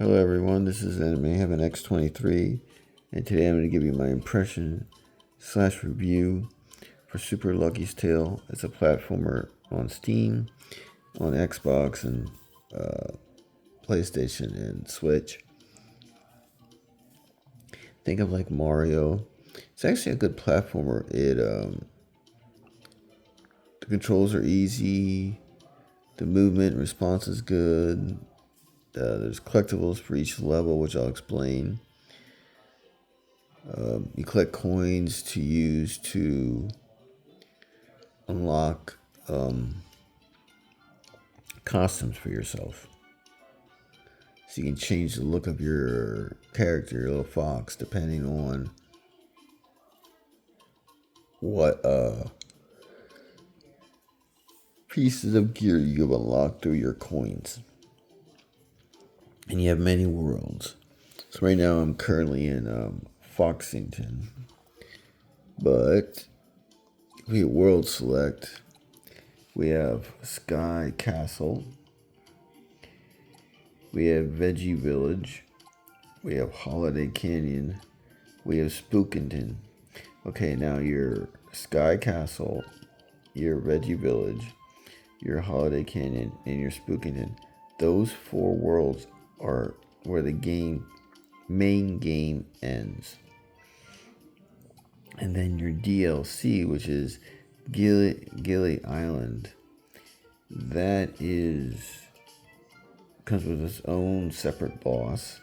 Hello everyone, this is Anime Heaven X23, and today I'm going to give you my impression / review for Super Lucky's Tale. It's a platformer on Steam, on Xbox, and PlayStation and Switch. Think of like Mario. It's actually a good platformer. The controls are easy, the movement response is good. There's collectibles for each level, which I'll explain. You collect coins to use to unlock costumes for yourself. So you can change the look of your character, your little fox, depending on what pieces of gear you unlock through your coins. And you have many worlds. So right now I'm currently in Foxington. But if we world select, we have Sky Castle, we have Veggie Village, we have Holiday Canyon, we have Spookington. Okay, now your Sky Castle, your Veggie Village, your Holiday Canyon, and your Spookington. Those 4 worlds are where the main game ends. And then your DLC, which is Gilly Island, that comes with its own separate boss.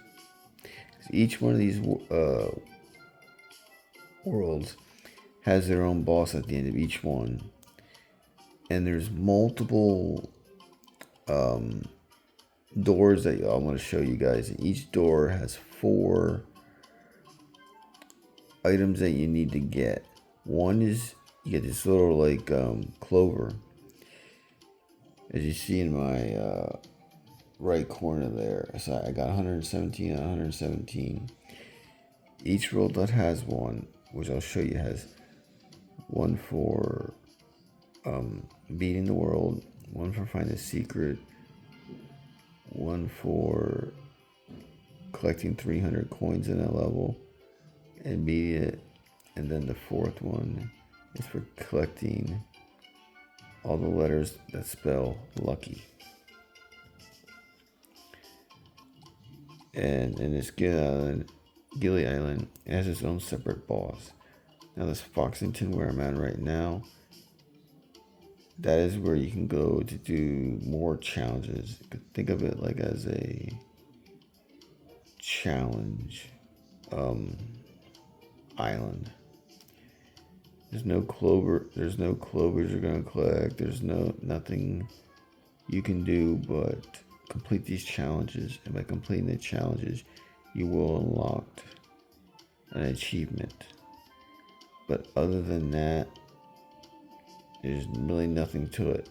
Each one of these worlds has their own boss at the end of each one, and there's multiple doors that I'm going to show you guys. And each door has 4 items that you need to get. One is you get this little like clover, as you see in my right corner there. So I got 117 and 117. Each world that has one, which I'll show you, has one for beating the world, one for finding a secret, one for collecting 300 coins in a level and beating it, and then the 4th one is for collecting all the letters that spell lucky. And in this Gilly Island, it has its own separate boss. Now this Foxington, where I'm at right now, that is where you can go to do more challenges. You could think of it like as a challenge island. There's no clovers you're gonna collect. There's nothing you can do but complete these challenges, and by completing the challenges you will unlock an achievement. But other than that, there's really nothing to it.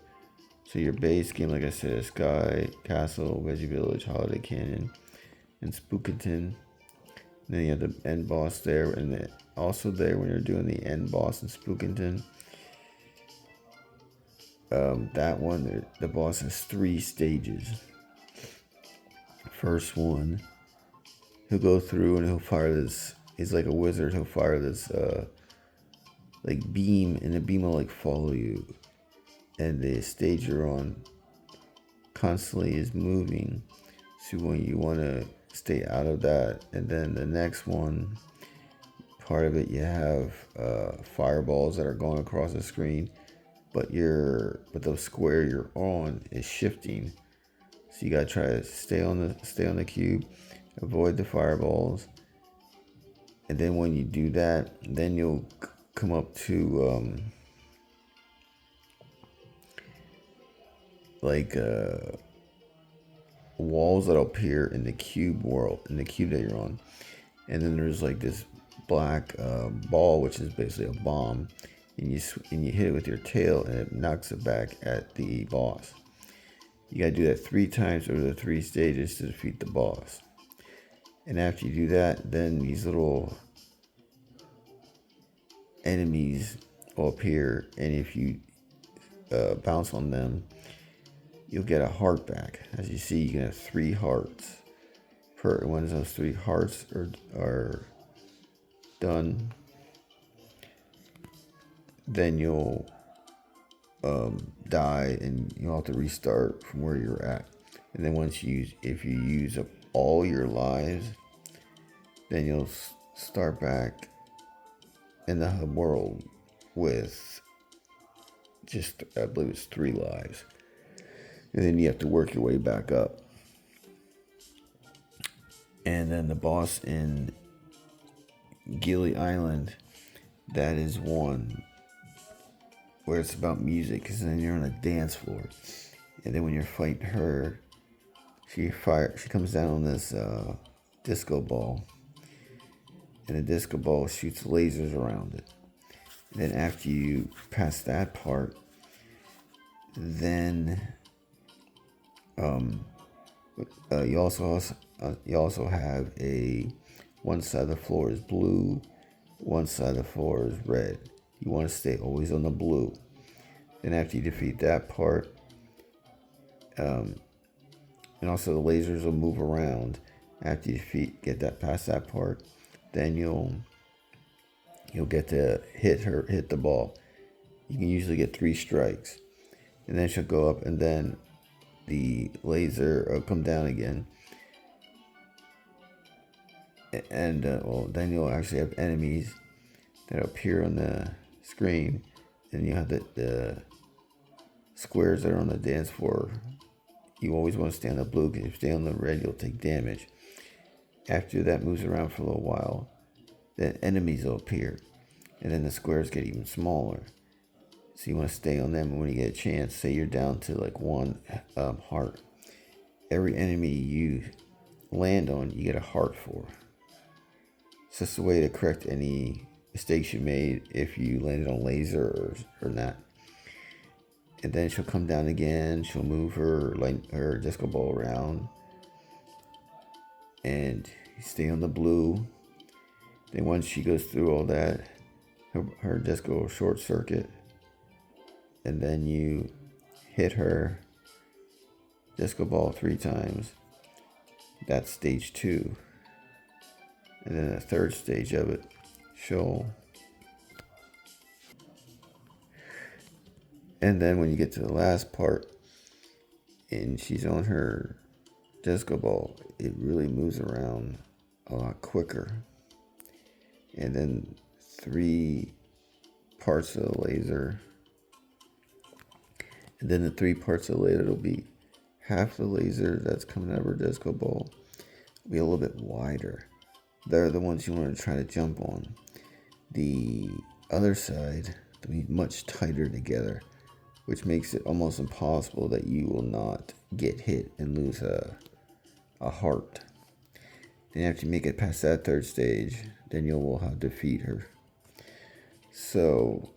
So your base game, like I said, is Sky Castle, Veggie Village, Holiday Canyon, and Spookington. And then you have the end boss there, and also there when you're doing the end boss in Spookington. That one, the boss has 3 stages. First one, he'll go through and he'll fire this. He's like a wizard. He'll fire this like beam, and the beam will like follow you. And the stage you're on constantly is moving, so when you want to stay out of that. And then the next one, part of it, you have fireballs that are going across the screen, but the square you're on is shifting, so you gotta try to stay on the cube, avoid the fireballs. And then when you do that, then you'll come up to walls that appear in the cube that you're on. And then there's like this black ball, which is basically a bomb, and you hit it with your tail, and it knocks it back at the boss. You gotta do that 3 times over the 3 stages to defeat the boss. And after you do that, then these little enemies will appear, and if you bounce on them, you'll get a heart back. As you see, you can have 3 hearts. once those 3 hearts are done, then you'll die and you'll have to restart from where you're at. And then if you use up all your lives, then you'll start back in the hub world with just, I believe it's 3 lives. And then you have to work your way back up. And then the boss in Gilly Island, that is one where it's about music, because then you're on a dance floor. And then when you're fighting her, she comes down on this disco ball. And the disco ball shoots lasers around it. And then after you pass that part, then you also have one side of the floor is blue, one side of the floor is red. You want to stay always on the blue. Then after you defeat that part, and also the lasers will move around. After you get that past that part, then you'll get to hit the ball. You can usually get 3 strikes, and then she'll go up, and then the laser will come down again. And then you'll actually have enemies that appear on the screen, and you have the squares that are on the dance floor. You always want to stay on the blue, because if you stay on the red, you'll take damage. After that moves around for a little while, then enemies will appear, and then the squares get even smaller. So you want to stay on them, and when you get a chance, say you're down to like 1 heart. Every enemy you land on, you get a heart for. It's just a way to correct any mistakes you made if you landed on laser or not. And then she'll come down again. She'll move her disco ball around, and you stay on the blue. Then once she goes through all that, her disco will short circuit, and then you hit her disco ball 3 times. That's stage 2. And then the third stage of it, and then when you get to the last part, and she's on her disco ball, it really moves around a lot quicker. And then 3 parts of the laser, and then the 3 parts of the laser will be half the laser that's coming out of her disco ball will be a little bit wider. They're the ones you want to try to jump on. The other side will be much tighter together, which makes it almost impossible that you will not get hit and lose a heart. Then after you make it past that 3rd stage, then you will have to defeat her. So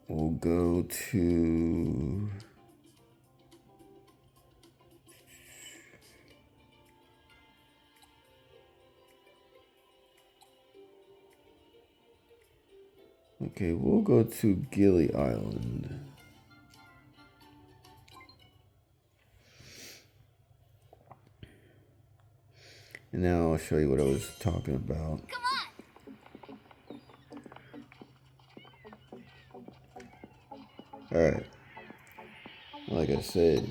we'll go to Gilly Island. And now I'll show you what I was talking about. Come on. Alright. Like I said,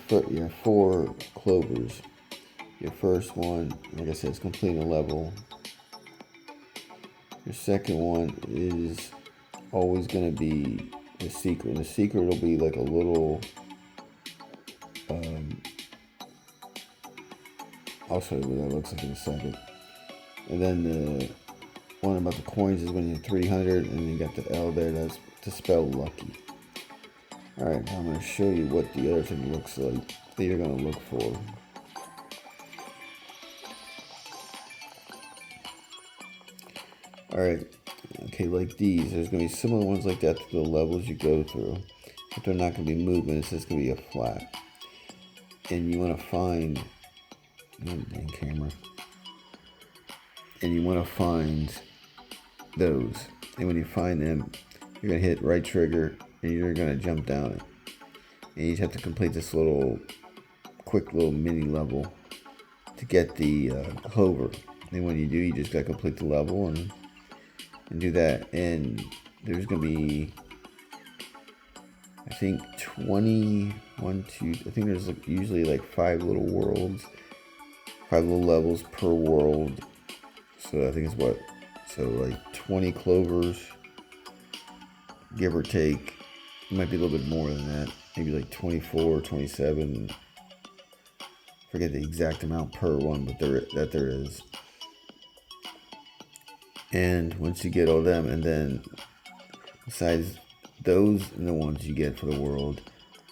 you have 4 clovers. Your first one, like I said, is completing a level. Your second one is always going to be the secret. And the secret will be like a little... I'll show you what that looks like in a second. And then the one about the coins is when you're 300, and you got the L there, that's to spell lucky. Alright, now I'm going to show you what the other thing looks like that you're going to look for. Alright, okay, like these, there's going to be similar ones like that to the levels you go through, but they're not going to be movement, it's just going to be a flat. And you want to find... dang camera. And you want to find those. And when you find them, you're going to hit right trigger, and you're going to jump down it. And you just have to complete this quick little mini level. to get the clover. And when you do, you just gotta complete the level and do that. And there's gonna be, I think, 21, 2. I think there's like usually like 5 little worlds, 5 little levels per world. So I think it's what, so like 20 clovers, give or take. It might be a little bit more than that, maybe like 24, 27. Forget the exact amount per one, but there is. And once you get all them, and then besides those and the ones you get for the world,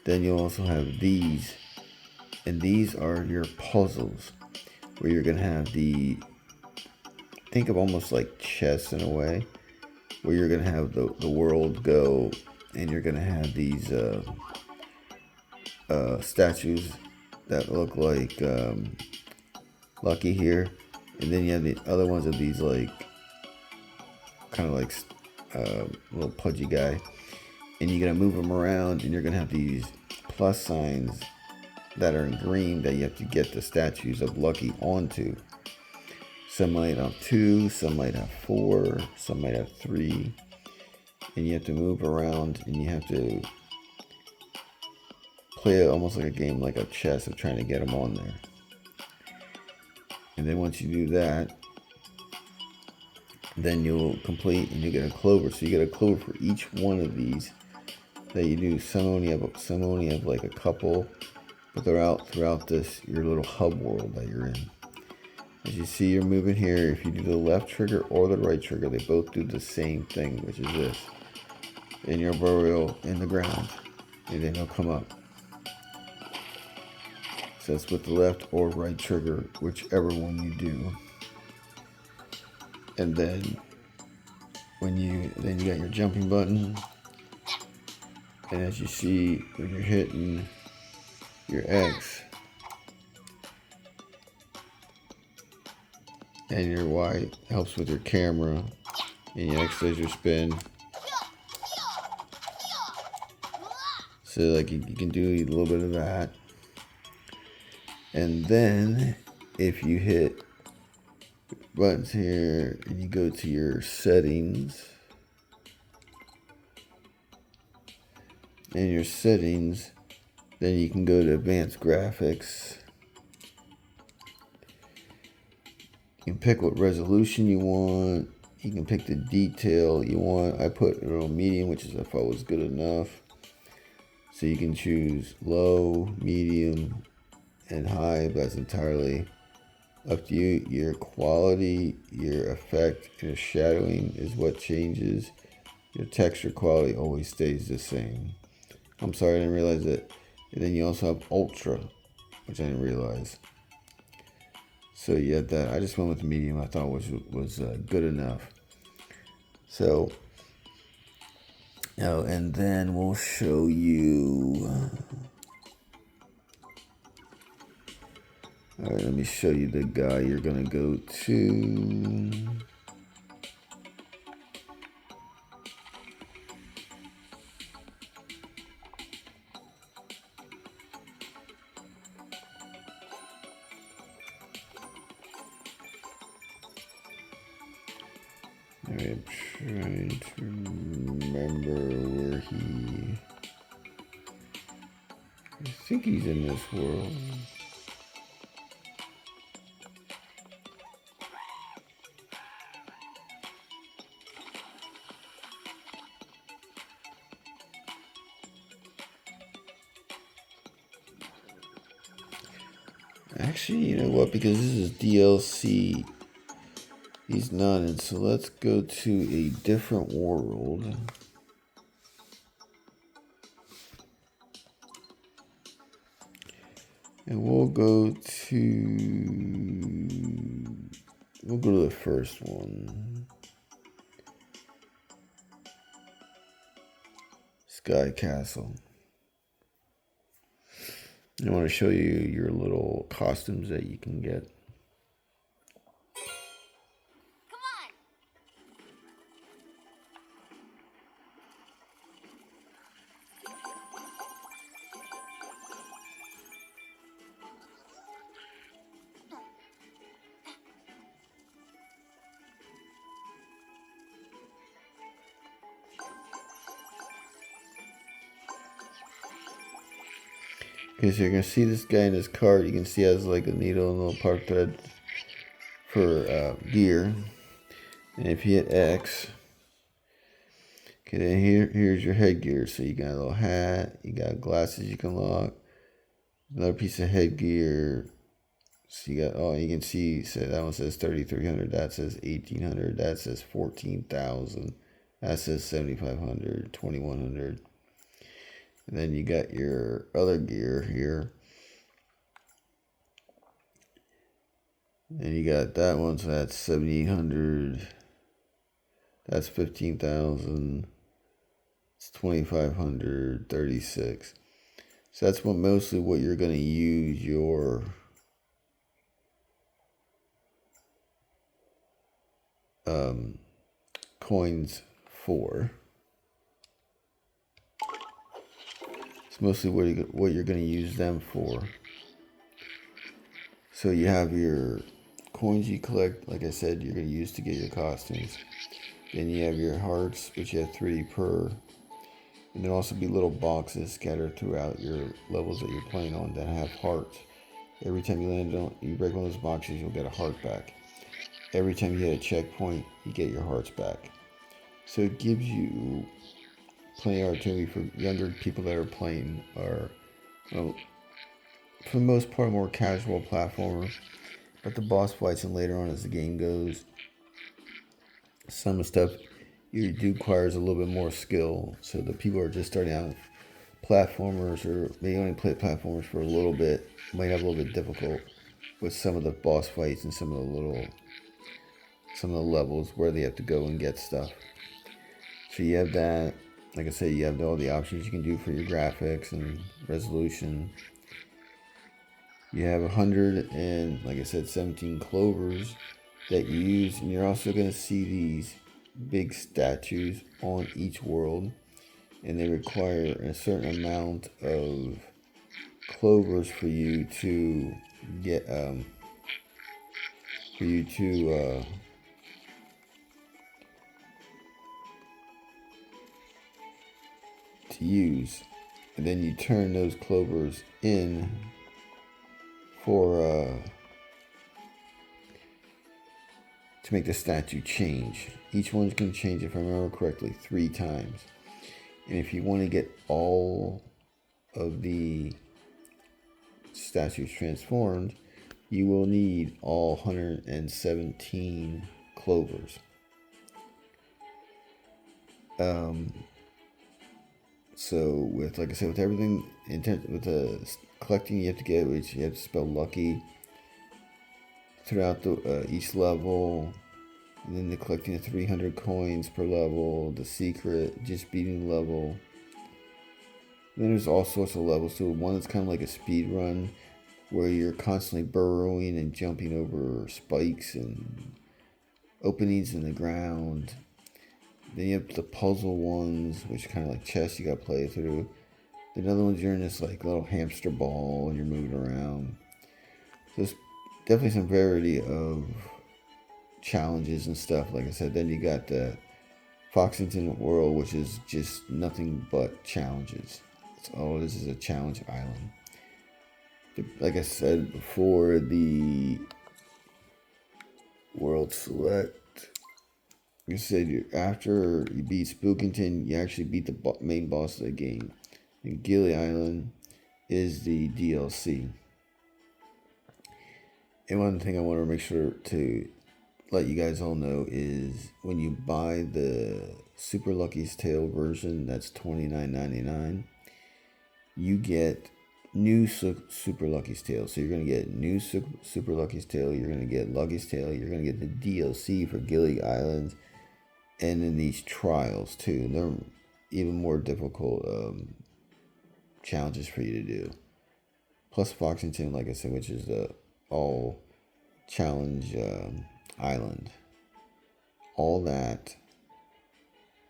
then you'll also have these, and these are your puzzles, where you're gonna have think of almost like chess in a way, where you're gonna have the world go, and you're gonna have these statues that look like Lucky here, and then you have the other ones of these like kind of like little pudgy guy, and you're gonna move them around, and you're gonna have these plus signs that are in green that you have to get the statues of Lucky onto. Some might have 2, some might have 4, some might have 3, and you have to move around, and you have to play it almost like a game, like a chess, of trying to get them on there. And then once you do that, then you'll complete and you get a clover. So you get a clover for each one of these that you do. Some only have like a couple, but they're out throughout this your little hub world that you're in. As you see, you're moving here. If you do the left trigger or the right trigger, they both do the same thing, which is this. In your burial in the ground, and then they'll come up. So it's with the left or right trigger, whichever one you do. And then you got your jumping button. And as you see, when you're hitting your X and your Y helps with your camera, and your X does your spin. So like you can do a little bit of that. And then if you hit buttons here and you go to your settings, then you can go to advanced graphics. You can pick what resolution you want. You can pick the detail you want. I put it on medium, which is if I was good enough. So you can choose low, medium, and high. That's entirely up to you. Your quality, your effect, your shadowing is what changes. Your texture quality always stays the same. I'm sorry, I didn't realize that. And then you also have ultra, which I didn't realize. So you had that. I just went with medium. I thought was good enough. So, and then we'll show you. All right, let me show you the guy you're gonna go to. I'm trying to remember where I think he's in this world. Actually, you know what? Because this is DLC, he's not in. So let's go to a different world. And we'll go to the first one. Sky Castle. I want to show you your little costumes that you can get. Okay, so you're gonna see this guy in his cart. You can see he has like a needle and a little part thread for gear. And if you hit X, okay, then here's your headgear. So you got a little hat, you got glasses you can lock, another piece of headgear. So you got, oh, you can see, so that one says 3,300, that says 1,800, that says 14,000, that says 7,500, 2,100. And then you got your other gear here. And you got that one, so that's 7,800. That's 15,000. It's 2,500, 36. So that's mostly what you're going to use your coins for. It's mostly what you're going to use them for. So you have your coins you collect, like I said, you're going to use to get your costumes. Then you have your hearts, which you have 3 per. And there'll also be little boxes scattered throughout your levels that you're playing on that have hearts. Every time you break one of those boxes, you'll get a heart back. Every time you hit a checkpoint, you get your hearts back. So it gives you plenty of opportunity for younger people that are playing, or, well, for the most part, more casual platformers. But the boss fights and later on as the game goes, some of the stuff you do requires a little bit more skill. So the people who are just starting out platformers, or maybe only play platformers for a little bit, might have a little bit difficult with some of the boss fights and some of the levels where they have to go and get stuff. So you have that. Like I said, you have all the options you can do for your graphics and resolution. You have 100 and, like I said, 17 clovers that you use, and you're also going to see these big statues on each world, and they require a certain amount of clovers for you to get to use, and then you turn those clovers in for to make the statue change. Each one's going to change, if I remember correctly, 3 times. And if you want to get all of the statues transformed, you will need all 117 clovers. So with, like I said, with everything with the collecting you have to get, which you have to spell lucky throughout the each level, and then the collecting the 300 coins per level, the secret, just beating the level. And then there's all sorts of levels too. One that's kind of like a speed run, where you're constantly burrowing and jumping over spikes and openings in the ground. Then you have the puzzle ones, which are kind of like chess you got to play through. Then other ones you're in this like little hamster ball and you're moving around. So there's definitely some variety of challenges and stuff. Like I said, then you got the Foxington World, which is just nothing but challenges. It's all this is, a challenge island. Like I said before, the World Select, you said after you beat Spookington, you actually beat the main boss of the game. And Gilly Island is the DLC. And one thing I want to make sure to let you guys all know is when you buy the Super Lucky's Tale version, that's $29.99, you get new Super Lucky's Tale. So you're going to get new Super Lucky's Tale, you're going to get Lucky's Tale, you're going to get the DLC for Gilly Islands, and then these trials too. And they're even more difficult challenges for you to do. Plus Foxington, like I said, which is the all challenge island. All that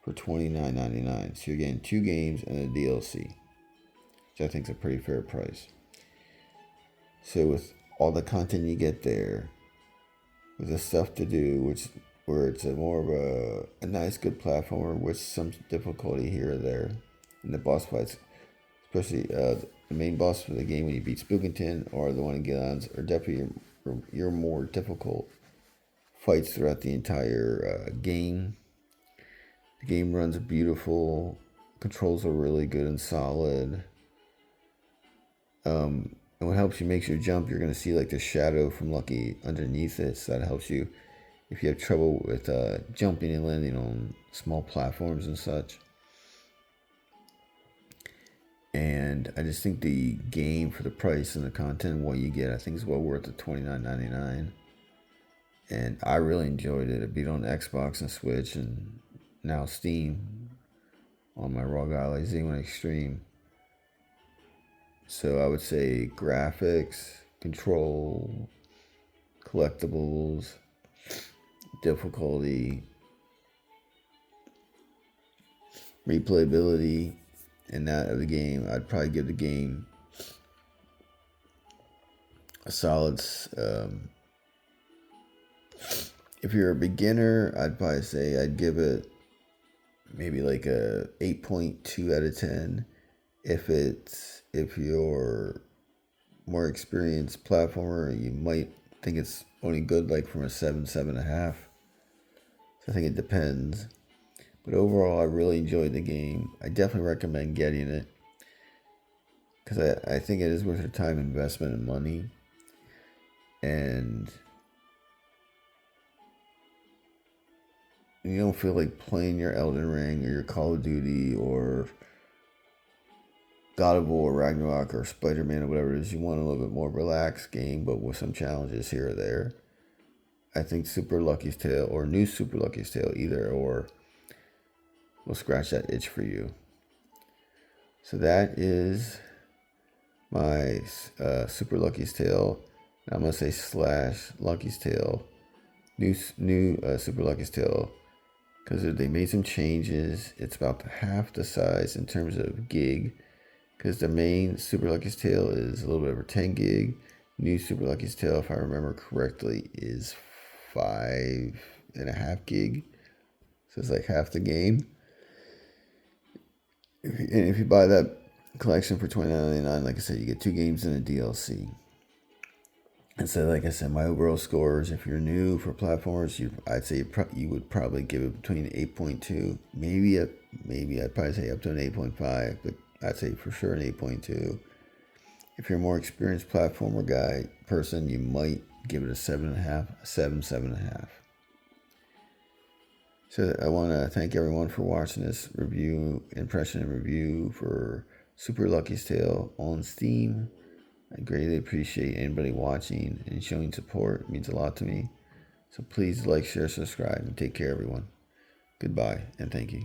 for $29.99. So you're getting 2 games and a DLC, which I think is a pretty fair price. So with all the content you get there, with the stuff to do, where it's more of a nice, good platformer with some difficulty here or there, and the boss fights, especially the main boss for the game when you beat Spookington or the one in Gillian's are definitely your more difficult fights throughout the entire game. The game runs beautiful. Controls are really good and solid. And what helps you makes your jump, you're going to see like the shadow from Lucky underneath it. So that helps you if you have trouble with jumping and landing on small platforms and such. And I just think the game, for the price and the content and what you get, I think is well worth the $29.99. And I really enjoyed it. I beat on Xbox and Switch and now Steam on my ROG Ally Z1 Extreme. So I would say graphics, control, collectibles, difficulty, replayability, and that of the game. I'd probably give the game a solid. If you're a beginner, I'd probably say I'd give it maybe like a 8.2 out of 10. If you're more experienced platformer, you might think it's only good like from a 7.5. So I think it depends. But overall, I really enjoyed the game. I definitely recommend getting it because I think it is worth your time, investment, and money. And you don't feel like playing your Elden Ring or your Call of Duty or God of War, Ragnarok, or Spider-Man or whatever it is. You want a little bit more relaxed game, but with some challenges here or there. I think Super Lucky's Tale or New Super Lucky's Tale, either or, will scratch that itch for you. So that is my Super Lucky's Tale. I'm gonna say / Lucky's Tale, new Super Lucky's Tale, because they made some changes. It's about half the size in terms of gig, because the main Super Lucky's Tale is a little bit over 10 gig. New Super Lucky's Tale, if I remember correctly, is 5.5 gig. So it's like half the game. And if you buy that collection for $29.99, like I said, you get 2 games and a DLC. And so, like I said, my overall scores, if you're new for platformers, I'd say you would probably give it between 8.2, maybe I'd probably say up to an 8.5, but I'd say for sure an 8.2. If you're a more experienced platformer person, you might give it a 7.5, 7.5. So I want to thank everyone for watching this impression and review for Super Lucky's Tale on Steam. I greatly appreciate anybody watching and showing support. It means a lot to me. So please like, share, subscribe, and take care, everyone. Goodbye, and thank you.